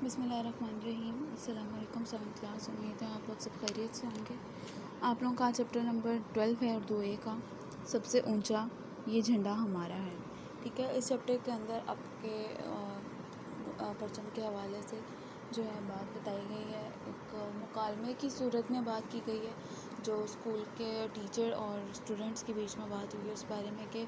بسم اللہ الرحمن الرحیم۔ السلام علیکم سیونتھ کلاس، امید ہے آپ لوگ سب خیریت سے ہوں گے۔ آپ لوگوں کا چیپٹر نمبر 12 ہے اردو اے کا، سب سے اونچا یہ جھنڈا ہمارا ہے۔ ٹھیک ہے، اس چیپٹر کے اندر آپ کے پرچم کے حوالے سے جو ہے بات بتائی گئی ہے، ایک مکالمے کی صورت میں بات کی گئی ہے جو اسکول کے ٹیچر اور اسٹوڈنٹس کے بیچ میں بات ہوئی ہے، اس بارے میں کہ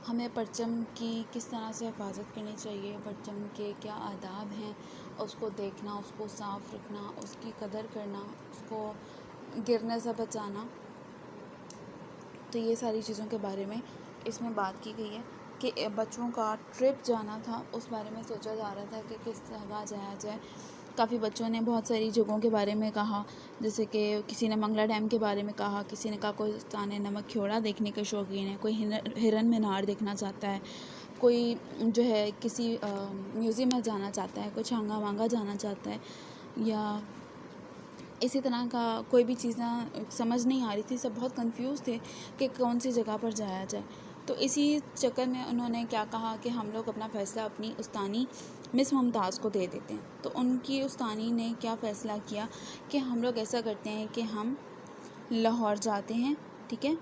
ہمیں پرچم کی کس طرح سے حفاظت کرنی چاہیے، پرچم کے کیا آداب ہیں، اس کو دیکھنا، اس کو صاف رکھنا، اس کی قدر کرنا، اس کو گرنے سے بچانا۔ تو یہ ساری چیزوں کے بارے میں اس میں بات کی گئی ہے کہ بچوں کا ٹرپ جانا تھا، اس بارے میں سوچا جا رہا تھا کہ کس جگہ جایا جائے۔ کافی بچوں نے بہت ساری جگہوں کے بارے میں کہا، جیسے کہ کسی نے منگلا ڈیم کے بارے میں کہا، کسی نے کہا کوہستان نمک کھیوڑا دیکھنے کے شوقین ہے، کوئی ہرن مینار دیکھنا چاہتا ہے، کوئی جو ہے کسی میوزیم میں جانا چاہتا ہے، کوئی چھانگا وانگا جانا چاہتا ہے، یا اسی طرح کا کوئی بھی چیزیں سمجھ نہیں آ رہی تھی، سب بہت کنفیوز تھے کہ کون سی جگہ پر جایا جائے۔ تو اسی چکر میں انہوں نے کیا کہا کہ ہم لوگ اپنا فیصلہ اپنی استانی مس ممتاز کو دے دیتے ہیں۔ تو ان کی استانی نے کیا فیصلہ کیا کہ ہم لوگ ایسا کرتے ہیں کہ ہم لاہور جاتے ہیں، ٹھیک ہے،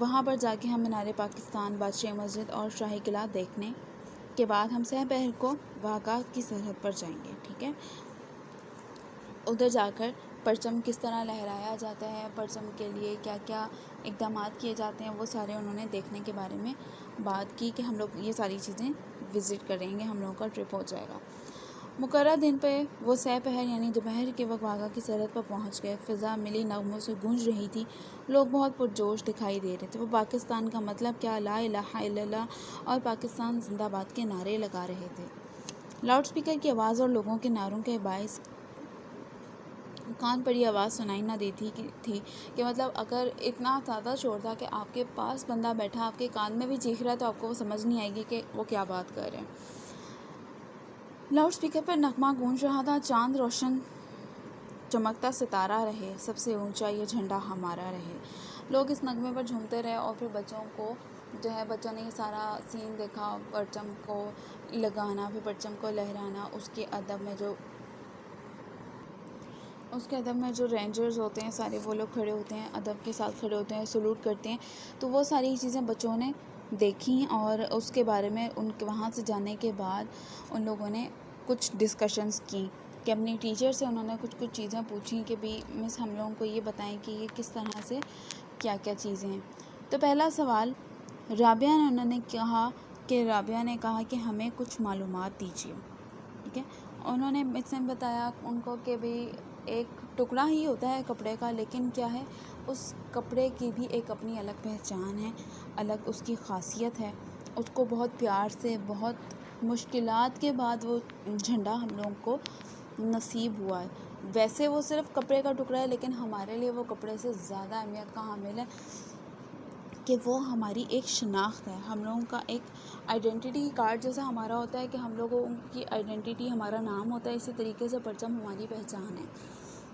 وہاں پر جا کے ہم مینار پاکستان، بادشاہ مسجد اور شاہی قلعہ دیکھنے کے بعد ہم سہ پہر کو واگا کی سرحد پر جائیں گے، ٹھیک ہے۔ ادھر جا کر پرچم کس طرح لہرایا جاتا ہے، پرچم کے لیے کیا کیا اقدامات کیے جاتے ہیں، وہ سارے انہوں نے دیکھنے کے بارے میں بات کی کہ ہم لوگ یہ ساری چیزیں وزٹ کریں گے، ہم لوگوں کا ٹرپ ہو جائے گا۔ مقررہ دن پہ وہ سہ پہر یعنی دوپہر کے وقت واگا کی سرحد پر پہنچ گئے۔ فضا ملی نغموں سے گونج رہی تھی، لوگ بہت پرجوش دکھائی دے رہے تھے۔ وہ پاکستان کا مطلب کیا، لا الہ الا اللہ اور پاکستان زندہ باد کے نعرے لگا رہے تھے۔ لاؤڈ سپیکر کی آواز اور لوگوں کے نعروں کے باعث کان پر یہ آواز سنائی نہ دیتی تھی کہ مطلب اگر اتنا زیادہ شور تھا کہ آپ کے پاس بندہ بیٹھا آپ کے کان میں بھی چیخ رہا ہے تو آپ کو وہ سمجھ نہیں آئے گی کہ وہ کیا بات کر رہے ہیں۔ لاؤڈ سپیکر پر نغمہ گونج رہا تھا، چاند روشن چمکتا ستارہ رہے، سب سے اونچا یہ جھنڈا ہمارا رہے۔ لوگ اس نغمے پر جھومتے رہے اور پھر بچوں کو جو ہے بچوں نے یہ سارا سین دیکھا، پرچم کو لگانا، پھر پرچم کو لہرانا، اس کے ادب میں جو رینجرز ہوتے ہیں سارے وہ لوگ کھڑے ہوتے ہیں، ادب کے ساتھ کھڑے ہوتے ہیں، سلوٹ کرتے ہیں۔ تو وہ ساری چیزیں بچوں نے دیکھیں اور اس کے بارے میں ان کے وہاں سے جانے کے بعد ان لوگوں نے کچھ ڈسکشنز کی کہ اپنی ٹیچر سے انہوں نے کچھ چیزیں پوچھیں کہ بھی مس ہم لوگوں کو یہ بتائیں کہ یہ کس طرح سے کیا کیا چیزیں ہیں۔ تو پہلا سوال رابعہ نے کہا کہ ہمیں کچھ معلومات دیجیے، ٹھیک ہے۔ انہوں نے مس نے بتایا ان کو کہ بھی ایک ٹکڑا ہی ہوتا ہے کپڑے کا، لیکن کیا ہے اس کپڑے کی بھی ایک اپنی الگ پہچان ہے، الگ اس کی خاصیت ہے۔ اس کو بہت پیار سے، بہت مشکلات کے بعد وہ جھنڈا ہم لوگوں کو نصیب ہوا ہے۔ ویسے وہ صرف کپڑے کا ٹکڑا ہے، لیکن ہمارے لیے وہ کپڑے سے زیادہ اہمیت کا حامل ہے کہ وہ ہماری ایک شناخت ہے، ہم لوگوں کا ایک آئیڈینٹی کارڈ جیسا ہمارا ہوتا ہے کہ ہم لوگوں کی آئیڈینٹی ہمارا نام ہوتا ہے، اسی طریقے سے پرچم ہماری پہچان ہے۔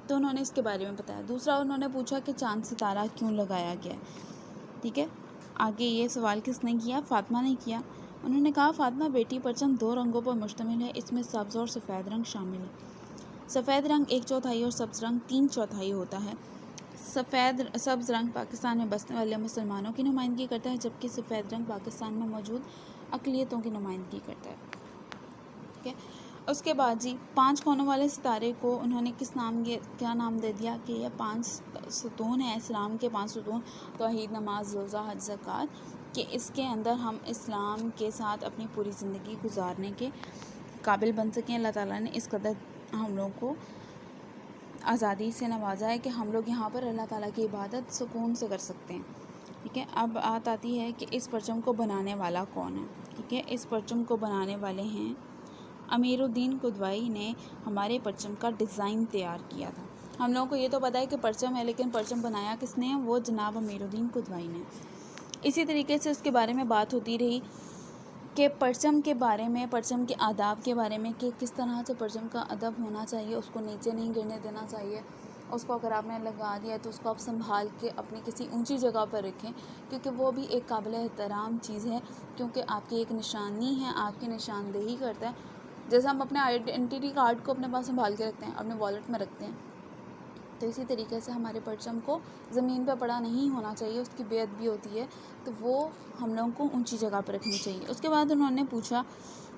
تو انہوں نے اس کے بارے میں بتایا۔ دوسرا انہوں نے پوچھا کہ چاند ستارہ کیوں لگایا گیا ہے، ٹھیک ہے۔ آگے یہ سوال کس نے کیا، فاطمہ نے کیا۔ انہوں نے کہا فاطمہ بیٹی پرچم 2 رنگوں پر مشتمل ہے، اس میں سبز اور سفید رنگ شامل ہے۔ سفید رنگ 1/4 اور سبز رنگ 3/4 ہوتا ہے۔ سبز رنگ پاکستان میں بسنے والے مسلمانوں کی نمائندگی کرتا ہے، جبکہ سفید رنگ پاکستان میں موجود اقلیتوں کی نمائندگی کرتا ہے، ٹھیک ہے۔ اس کے بعد 5 کونوں والے ستارے کو انہوں نے کیا نام دے دیا کہ یہ 5 ستون ہیں، اسلام کے 5 ستون، توحید، نماز، روزہ، حج، زکوٰۃ، کہ اس کے اندر ہم اسلام کے ساتھ اپنی پوری زندگی گزارنے کے قابل بن سکیں۔ اللہ تعالیٰ نے اس قدر ہم لوگوں کو آزادی سے نوازا ہے کہ ہم لوگ یہاں پر اللہ تعالیٰ کی عبادت سکون سے کر سکتے ہیں، ٹھیک ہے۔ اب بات آتی ہے کہ اس پرچم کو بنانے والا کون ہے، ٹھیک ہے۔ اس پرچم کو بنانے والے ہیں امیر الدین قدوائی نے ہمارے پرچم کا ڈیزائن تیار کیا تھا۔ ہم لوگوں کو یہ تو پتہ ہے کہ پرچم ہے، لیکن پرچم بنایا کس نے ہے، وہ جناب امیر الدین قدوائی نے۔ اسی طریقے سے اس کے بارے میں بات ہوتی رہی کہ پرچم کے بارے میں، پرچم کے آداب کے بارے میں کہ کس طرح سے پرچم کا ادب ہونا چاہیے، اس کو نیچے نہیں گرنے دینا چاہیے، اس کو اگر آپ نے لگا دیا تو اس کو آپ سنبھال کے اپنی کسی اونچی جگہ پر رکھیں، کیونکہ وہ بھی ایک قابل احترام چیز ہے، کیونکہ آپ کی ایک نشانی ہے، آپ کی نشاندہی کرتا ہے۔ جیسے ہم اپنے آئیڈینٹی کارڈ کو اپنے پاس سنبھال کے رکھتے ہیں، اپنے والیٹ میں رکھتے ہیں، تو اسی طریقے سے ہمارے پرچم کو زمین پہ پڑا نہیں ہونا چاہیے، اس کی بے ادبی ہوتی ہے، تو وہ ہم لوگوں کو اونچی جگہ پہ رکھنی چاہیے۔ اس کے بعد انہوں نے پوچھا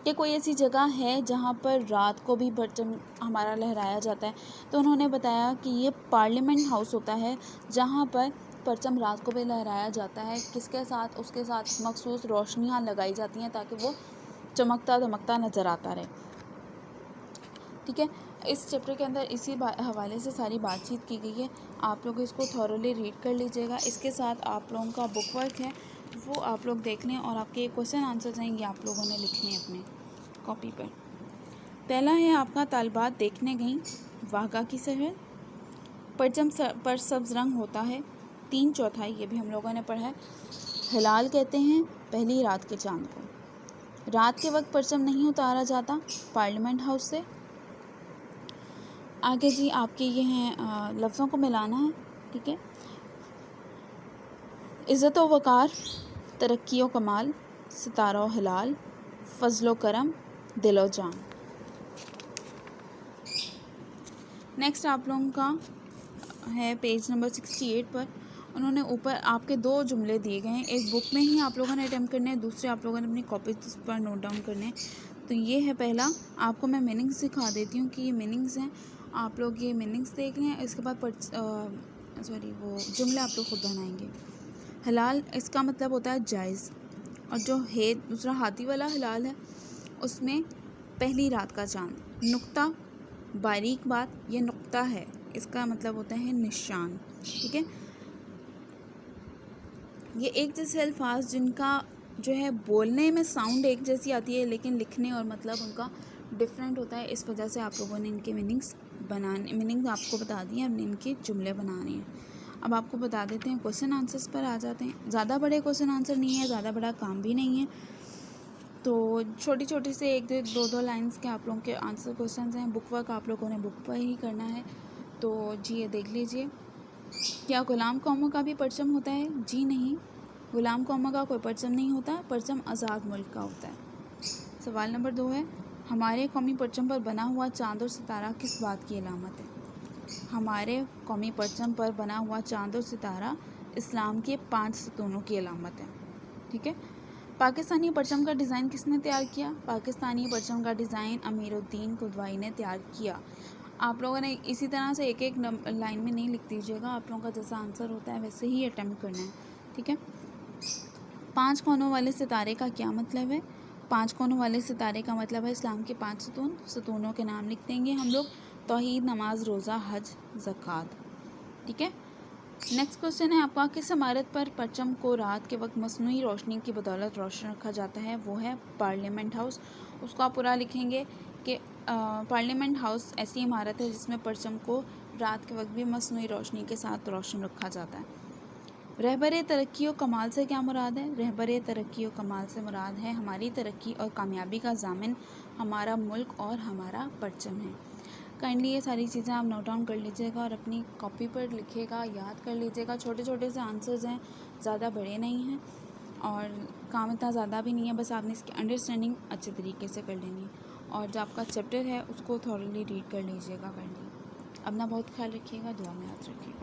کہ کوئی ایسی جگہ ہے جہاں پر رات کو بھی پرچم ہمارا لہرایا جاتا ہے، تو انہوں نے بتایا کہ یہ پارلیمنٹ ہاؤس ہوتا ہے جہاں پر پرچم رات کو بھی لہرایا جاتا ہے۔ کس کے ساتھ؟ اس کے ساتھ مخصوص روشنیاں لگائی جاتی ہیں تاکہ وہ چمکتا دمکتا نظر آتا رہے، ٹھیک ہے۔ اس چیپٹر کے اندر اسی حوالے سے ساری بات چیت کی گئی ہے، آپ لوگ اس کو تھورولی ریڈ کر لیجیے گا۔ اس کے ساتھ آپ لوگوں کا بک ورک ہے وہ آپ لوگ دیکھ لیں، اور آپ کے کویشچن آنسرز ہیں یہ آپ لوگوں نے لکھنے ہیں اپنے کاپی پر۔ پہلا ہے آپ کا طالبات دیکھنے گئیں واہگہ کی سرحد، پرچم پر سبز رنگ ہوتا ہے 3/4، یہ بھی ہم لوگوں نے پڑھا ہے۔ ہلال کہتے ہیں پہلی رات کے چاند کو۔ رات کے وقت پرچم نہیں اتارا جاتا پارلیمنٹ ہاؤس سے۔ آگے جی آپ کے یہ ہیں لفظوں کو ملانا ہے، ٹھیک ہے۔ عزت و وقار، ترقی و کمال، ستارہ و ہلال، فضل و کرم، دل و جان۔ نیکسٹ آپ لوگوں کا ہے پیج نمبر 68 پر، انہوں نے اوپر آپ کے 2 جملے دیے گئے ہیں، ایک بک میں ہی آپ لوگوں نے اٹیمپٹ کرنے ہیں، دوسرے آپ لوگوں نے اپنی کاپی پر نوٹ ڈاؤن کرنے ہیں۔ تو یہ ہے پہلا، آپ کو میں میننگس دکھا دیتی ہوں کہ یہ میننگس ہیں، آپ لوگ یہ میننگس دیکھ لیں، اس کے بعد وہ جملے آپ لوگ خود بنائیں گے۔ حلال اس کا مطلب ہوتا ہے جائز، اور جو ہے دوسرا ہاتھی والا حلال ہے اس میں پہلی رات کا چاند۔ نقطہ باریک بات، یہ نقطہ ہے، اس کا مطلب ہوتا ہے نشان، ٹھیک ہے۔ یہ ایک جیسے الفاظ جن کا جو ہے بولنے میں ساؤنڈ ایک جیسی آتی ہے لیکن لکھنے اور مطلب ان کا ڈفرینٹ ہوتا ہے، اس وجہ سے آپ لوگوں نے ان کے میننگز آپ کو بتا دیے، اب ان کے جملے بنانے ہیں۔ اب آپ کو بتا دیتے ہیں، کویشچن آنسرز پر آ جاتے ہیں۔ زیادہ بڑے کویشچن آنسر نہیں ہے، زیادہ بڑا کام بھی نہیں ہے، تو چھوٹی چھوٹی سے 1-2 لائنز کے آپ لوگوں کے آنسر کویشچنز ہیں۔ بک ورک آپ لوگوں نے بک پر ہی کرنا ہے، تو جی یہ دیکھ لیجئے۔ کیا غلام قوموں کا بھی پرچم ہوتا ہے؟ جی نہیں، غلام قوموں کا کوئی پرچم نہیں ہوتا، پرچم آزاد ملک کا ہوتا ہے۔ سوال نمبر 2 ہے، ہمارے قومی پرچم پر بنا ہوا چاند اور ستارہ کس بات کی علامت ہے؟ ہمارے قومی پرچم پر بنا ہوا چاند اور ستارہ اسلام کے 5 ستونوں کی علامت ہے، ٹھیک ہے۔ پاکستانی پرچم کا ڈیزائن کس نے تیار کیا؟ پاکستانی پرچم کا ڈیزائن امیر الدین قدوائی نے تیار کیا۔ آپ لوگوں نے اسی طرح سے ایک لائن میں نہیں لکھ دیجیے گا، آپ لوگوں کا جیسا آنسر ہوتا ہے ویسے ہی اٹیمپٹ کرنا ہے، ٹھیک ہے۔ 5 کونوں والے ستارے کا کیا مطلب ہے؟ 5 کونوں والے ستارے کا مطلب ہے اسلام کے 5 ستونوں کے نام لکھ دیں گے ہم لوگ، توحید، نماز، روزہ، حج، زکوٰۃ، ٹھیک ہے۔ نیکسٹ کویشچن ہے آپ کا، کس عمارت پر پرچم کو رات کے وقت مصنوعی روشنی کی بدولت روشن رکھا جاتا ہے؟ وہ ہے پارلیمنٹ ہاؤس۔ اس کو آپ پورا لکھیں گے کہ پارلیمنٹ ہاؤس ایسی عمارت ہے جس میں پرچم کو رات کے وقت بھی مصنوعی روشنی کے ساتھ روشن رکھا جاتا ہے۔ رہبر ترقی و کمال سے کیا مراد ہے؟ رہبر ترقی و کمال سے مراد ہے ہماری ترقی اور کامیابی کا ضامن ہمارا ملک اور ہمارا پرچم ہے۔ کائنڈلی یہ ساری چیزیں آپ نوٹ ڈاؤن کر لیجیے گا اور اپنی کاپی پر لکھیے گا، یاد کر لیجیے گا۔ چھوٹے چھوٹے سے آنسرز ہیں، زیادہ بڑے نہیں ہیں اور کام اتنا زیادہ بھی نہیں ہے، بس آپ نے اس کی انڈرسٹینڈنگ اچھے طریقے سے کر لینی ہے، اور جو آپ کا چیپٹر ہے اس کو تھورولی ریڈ کر لیجیے گا کائنڈلی۔ اپنا بہت خیال رکھیے گا، دعا میں یاد رکھیے گا۔